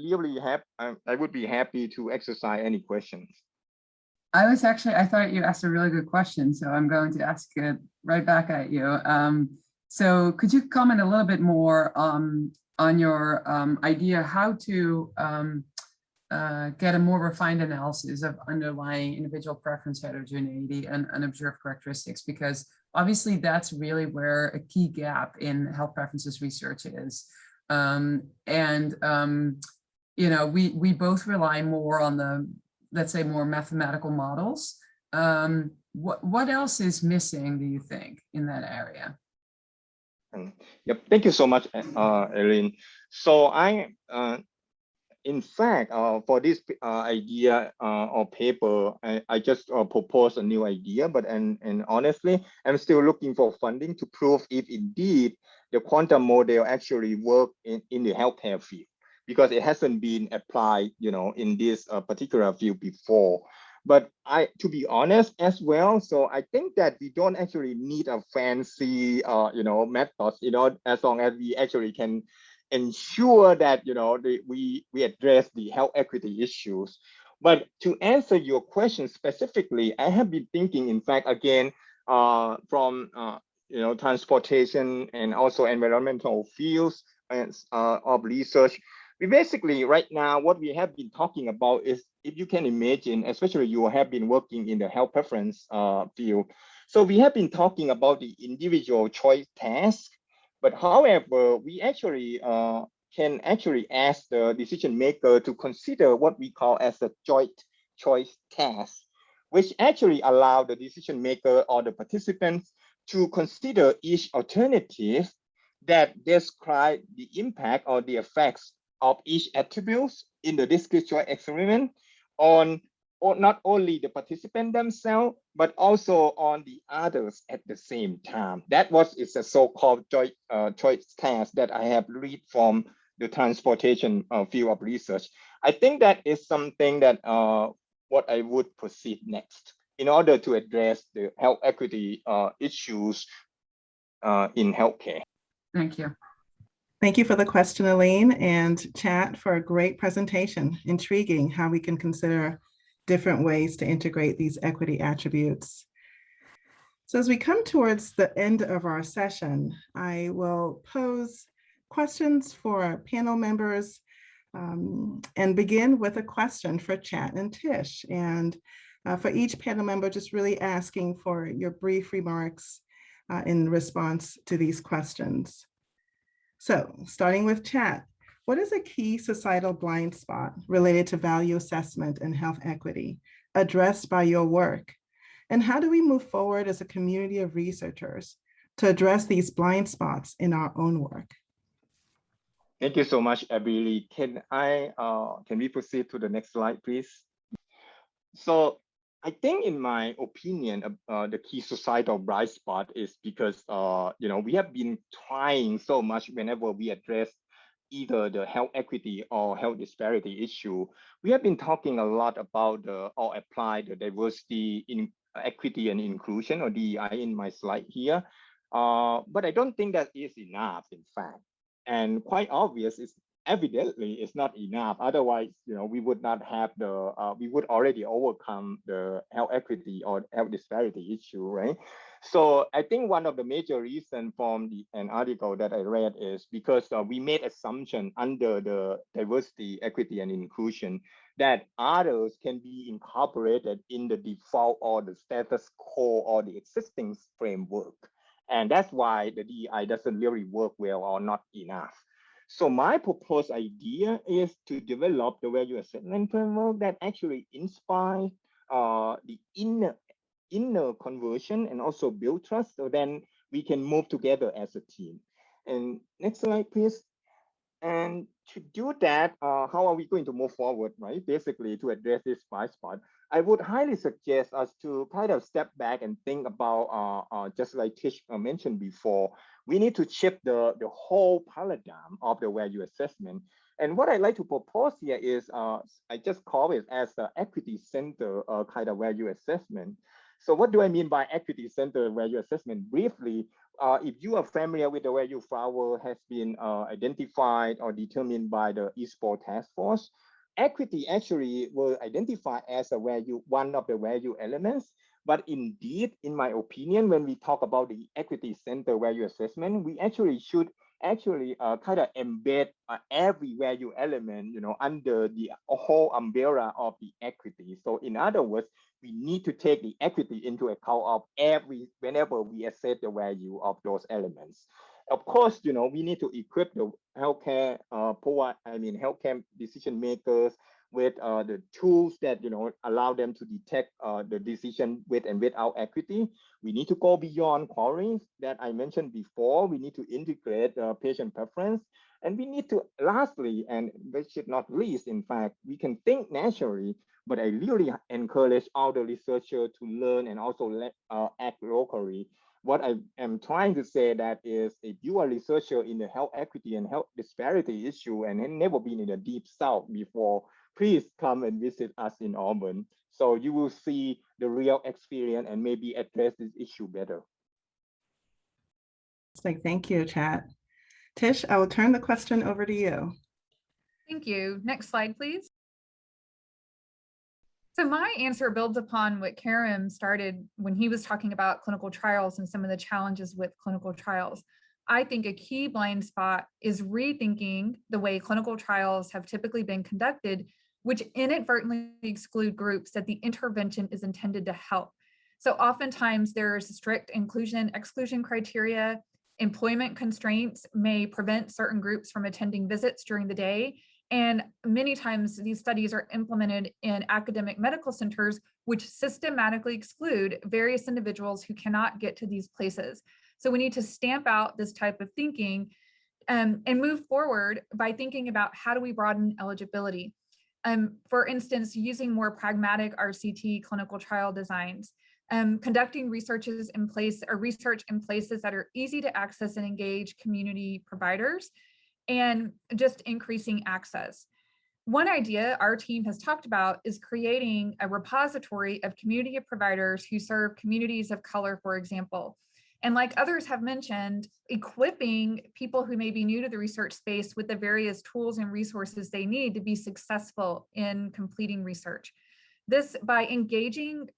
would be happy to exercise any questions. I thought you asked a really good question, so I'm going to ask it right back at you. So could you comment a little bit more on your idea how to get a more refined analysis of underlying individual preference heterogeneity and unobserved characteristics? Because obviously that's really where a key gap in health preferences research is. You know, we both rely more on the, let's say, more mathematical models. What else is missing, do you think, in that area? Yep, thank you so much, Eileen. So in fact, for this idea or paper, I just proposed a new idea, but and honestly, I'm still looking for funding to prove if indeed the quantum model actually work in the healthcare field, because it hasn't been applied, you know, in this particular field before. But to be honest as well, so I think that we don't actually need a fancy, you know, methods, you know, as long as we actually can ensure that, you know, we address the health equity issues. But to answer your question specifically, I have been thinking, in fact, again, from you know, transportation and also environmental fields of research. We basically right now, what we have been talking about is, if you can imagine, especially you have been working in the health preference field. So we have been talking about the individual choice task, but however, we actually can actually ask the decision maker to consider what we call as a joint choice task, which actually allow the decision maker or the participants to consider each alternative that describe the impact or the effects of each attributes in the discrete choice experiment on not only the participant themselves, but also on the others at the same time. That was it's a so-called choice task that I have read from the transportation field of research. I think that is something that what I would proceed next in order to address the health equity issues in healthcare. Thank you. Thank you for the question, Elaine, and Chat for a great presentation. Intriguing how we can consider different ways to integrate these equity attributes. So as we come towards the end of our session, I will pose questions for our panel members and begin with a question for Chat and Tish. And for each panel member, just really asking for your brief remarks in response to these questions. So starting with Chat, what is a key societal blind spot related to value assessment and health equity addressed by your work? And how do we move forward as a community of researchers to address these blind spots in our own work? Thank you so much, Abby. Can we proceed to the next slide, please? So I think, in my opinion, the key societal blind spot is because you know, we have been trying so much whenever we address either the health equity or health disparity issue, we have been talking a lot about or apply the diversity, in equity and inclusion, or DEI, in my slide here. But I don't think that is enough, in fact. And quite obvious, is evidently it's not enough. Otherwise, we would not have we would already overcome the health equity or health disparity issue, right? So I think one of the major reasons from an article that I read is because we made assumption under the diversity, equity, and inclusion that others can be incorporated in the default or the status quo or the existing framework. And that's why the DEI doesn't really work well or not enough. So my proposed idea is to develop the value assessment framework that actually inspires the inner conversion and also build trust, so then we can move together as a team. And next slide, please. And to do that, how are we going to move forward, right? Basically, to address this blind spot, I would highly suggest us to kind of step back and think about, just like Tish mentioned before, we need to shift the whole paradigm of the value assessment. And what I'd like to propose here is, I just call it as the equity center kind of value assessment. So what do I mean by equity center value assessment? Briefly, if you are familiar with the value flower has been identified or determined by the eSport task force, equity actually will identify as a value, one of the value elements. But indeed, in my opinion, when we talk about the equity center value assessment, we actually should kind of embed every value element, under the whole umbrella of the equity. So in other words, we need to take the equity into account of whenever we assess the value of those elements. Of course, we need to equip the healthcare healthcare decision makers with the tools that allow them to detect the decision with and without equity. We need to go beyond queries that I mentioned before. We need to integrate patient preference, and we need to, lastly, and which is not least, in fact, we can think naturally. But I really encourage all the researchers to learn and also act locally. What I am trying to say that is, if you are a researcher in the health equity and health disparity issue and have never been in the deep south before, please come and visit us in Auburn. So you will see the real experience and maybe address this issue better. Thank you, Chad. Tish, I will turn the question over to you. Thank you. Next slide, please. So my answer builds upon what Karim started when he was talking about clinical trials and some of the challenges with clinical trials. I think a key blind spot is rethinking the way clinical trials have typically been conducted, which inadvertently exclude groups that the intervention is intended to help. So oftentimes there's strict inclusion/exclusion criteria. Employment constraints may prevent certain groups from attending visits during the day. And many times these studies are implemented in academic medical centers, which systematically exclude various individuals who cannot get to these places. So we need to stamp out this type of thinking and move forward by thinking about how do we broaden eligibility. For instance, using more pragmatic RCT clinical trial designs, conducting research in places that are easy to access and engage community providers, and just increasing access. One idea our team has talked about is creating a repository of community providers who serve communities of color, for example. And like others have mentioned, equipping people who may be new to the research space with the various tools and resources they need to be successful in completing research. This, by engaging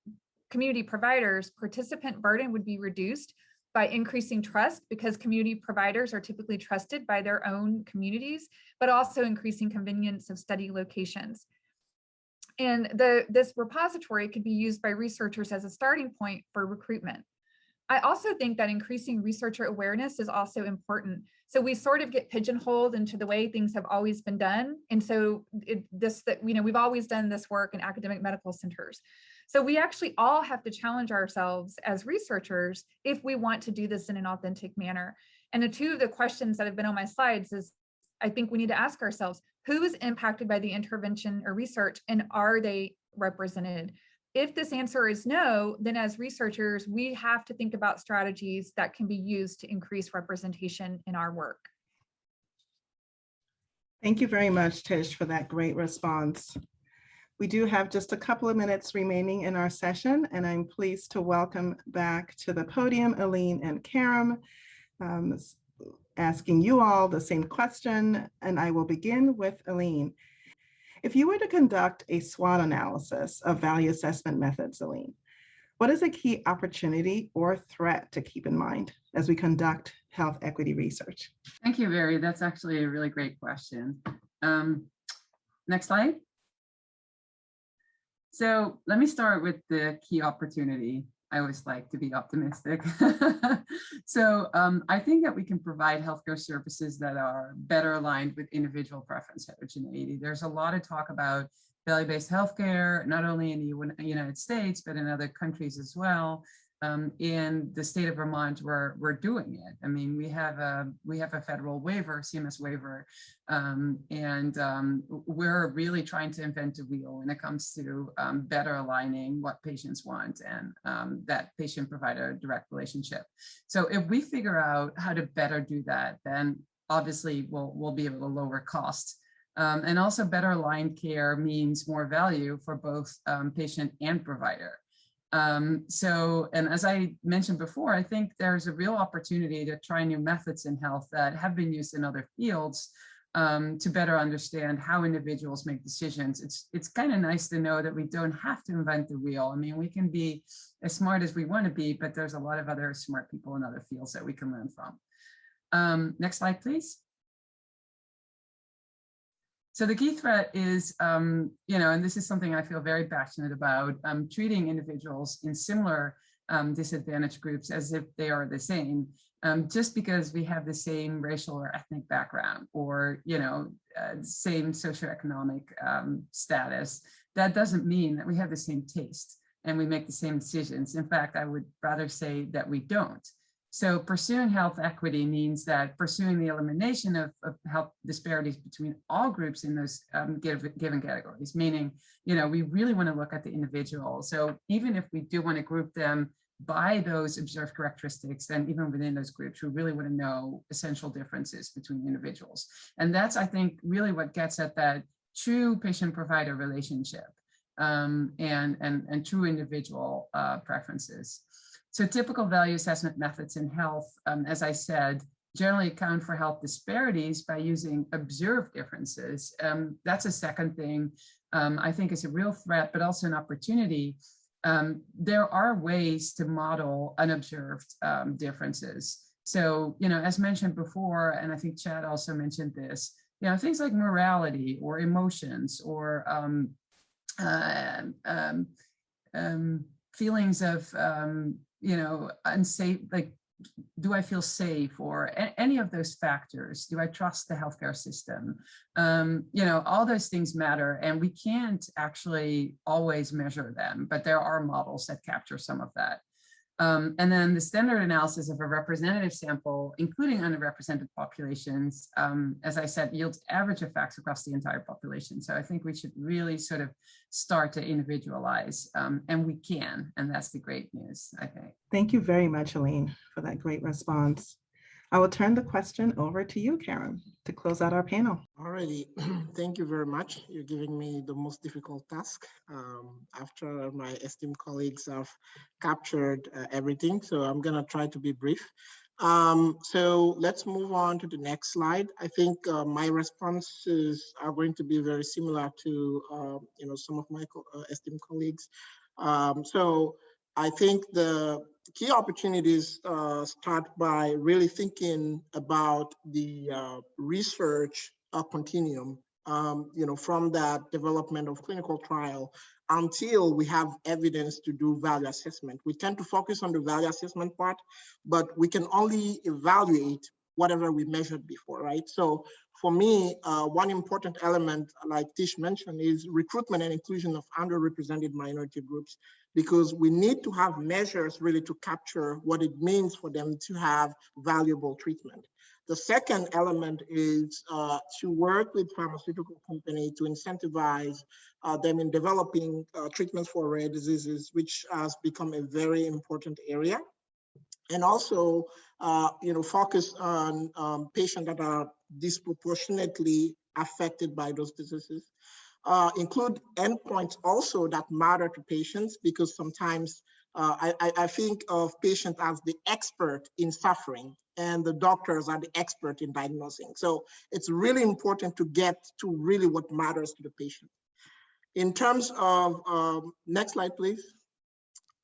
community providers, participant burden would be reduced by increasing trust, because community providers are typically trusted by their own communities, but also increasing convenience of study locations. And this repository could be used by researchers as a starting point for recruitment. I also think that increasing researcher awareness is also important. So we sort of get pigeonholed into the way things have always been done. And so we've always done this work in academic medical centers. So we actually all have to challenge ourselves as researchers if we want to do this in an authentic manner. And the two of the questions that have been on my slides is, I think we need to ask ourselves, who is impacted by the intervention or research, and are they represented? If this answer is no, then as researchers, we have to think about strategies that can be used to increase representation in our work. Thank you very much, Tish, for that great response. We do have just a couple of minutes remaining in our session, and I'm pleased to welcome back to the podium Aline and Karam, asking you all the same question, and I will begin with Aline. If you were to conduct a SWOT analysis of value assessment methods, Aline, what is a key opportunity or threat to keep in mind as we conduct health equity research? Thank you, Barry. That's actually a really great question. Next slide. So let me start with the key opportunity. I always like to be optimistic. So I think that we can provide healthcare services that are better aligned with individual preference heterogeneity. There's a lot of talk about value-based healthcare, not only in the United States, but in other countries as well. In the state of Vermont, we're doing it. I mean, we have a federal waiver, CMS waiver, and we're really trying to invent a wheel when it comes to better aligning what patients want and that patient-provider direct relationship. So if we figure out how to better do that, then obviously we'll be able to lower costs. And also better aligned care means more value for both patient and provider. And as I mentioned before, I think there's a real opportunity to try new methods in health that have been used in other fields to better understand how individuals make decisions. It's kind of nice to know that we don't have to invent the wheel. I mean, we can be as smart as we want to be, but there's a lot of other smart people in other fields that we can learn from. Next slide, please. So the key threat is, and this is something I feel very passionate about, treating individuals in similar disadvantaged groups as if they are the same, just because we have the same racial or ethnic background or, same socioeconomic status. That doesn't mean that we have the same taste and we make the same decisions. In fact, I would rather say that we don't. So pursuing health equity means that pursuing the elimination of health disparities between all groups in those given categories, meaning, we really want to look at the individual. So even if we do want to group them by those observed characteristics, then even within those groups, we really want to know essential differences between individuals. And that's, I think, really what gets at that true patient-provider relationship and true individual preferences. So typical value assessment methods in health, as I said, generally account for health disparities by using observed differences. That's a second thing I think is a real threat, but also an opportunity. There are ways to model unobserved differences. So, as mentioned before, and I think Chad also mentioned this, things like morality or emotions or feelings of unsafe, like, do I feel safe, or any of those factors? Do I trust the healthcare system? All those things matter, and we can't actually always measure them, but there are models that capture some of that. And then the standard analysis of a representative sample, including underrepresented populations, as I said, yields average effects across the entire population. So I think we should really sort of start to individualize, and we can, and that's the great news, I think. Thank you very much, Aline, for that great response. I will turn the question over to you, Karen, to close out our panel. Alrighty, thank you very much. You're giving me the most difficult task after my esteemed colleagues have captured everything. So I'm gonna try to be brief. So let's move on to the next slide. I think my responses are going to be very similar to some of my esteemed colleagues. So I think the key opportunities start by really thinking about the research continuum, from that development of clinical trial until we have evidence to do value assessment. We tend to focus on the value assessment part, but we can only evaluate whatever we measured before, right? So for me, one important element, like Tish mentioned, is recruitment and inclusion of underrepresented minority groups, because we need to have measures really to capture what it means for them to have valuable treatment. The second element is to work with pharmaceutical companies to incentivize them in developing treatments for rare diseases, which has become a very important area. And also, focus on patients that are disproportionately affected by those diseases. Include endpoints also that matter to patients, because sometimes I think of patients as the expert in suffering and the doctors are the expert in diagnosing. So it's really important to get to really what matters to the patient. In terms of, next slide, please.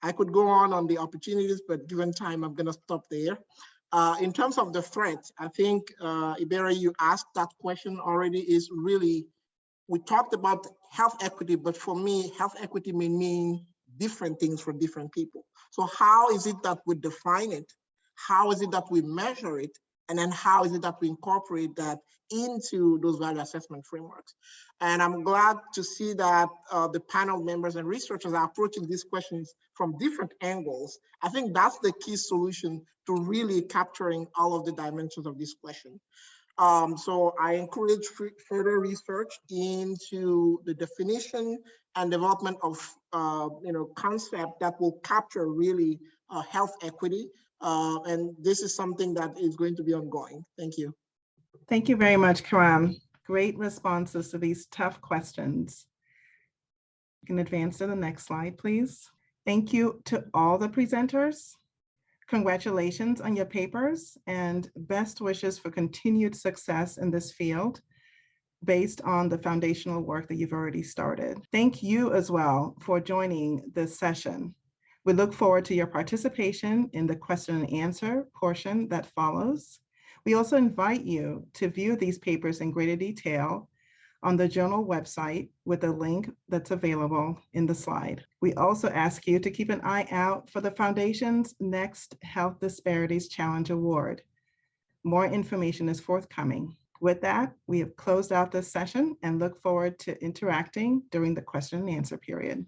I could go on the opportunities, but given time, I'm gonna stop there. In terms of the threat, I think, Ibera, you asked that question already, is really, we talked about health equity, but for me, health equity may mean different things for different people. So how is it that we define it? How is it that we measure it? And then how is it that we incorporate that into those value assessment frameworks? And I'm glad to see that the panel members and researchers are approaching these questions from different angles. I think that's the key solution to really capturing all of the dimensions of this question. So I encourage further research into the definition and development of concept that will capture really health equity. And this is something that is going to be ongoing. Thank you. Thank you very much, Karam. Great responses to these tough questions. You can advance to the next slide, please. Thank you to all the presenters. Congratulations on your papers and best wishes for continued success in this field based on the foundational work that you've already started. Thank you as well for joining this session. We look forward to your participation in the question and answer portion that follows. We also invite you to view these papers in greater detail on the journal website with a link that's available in the slide. We also ask you to keep an eye out for the Foundation's next Health Disparities Challenge Award. More information is forthcoming. With that, we have closed out this session and look forward to interacting during the question and answer period.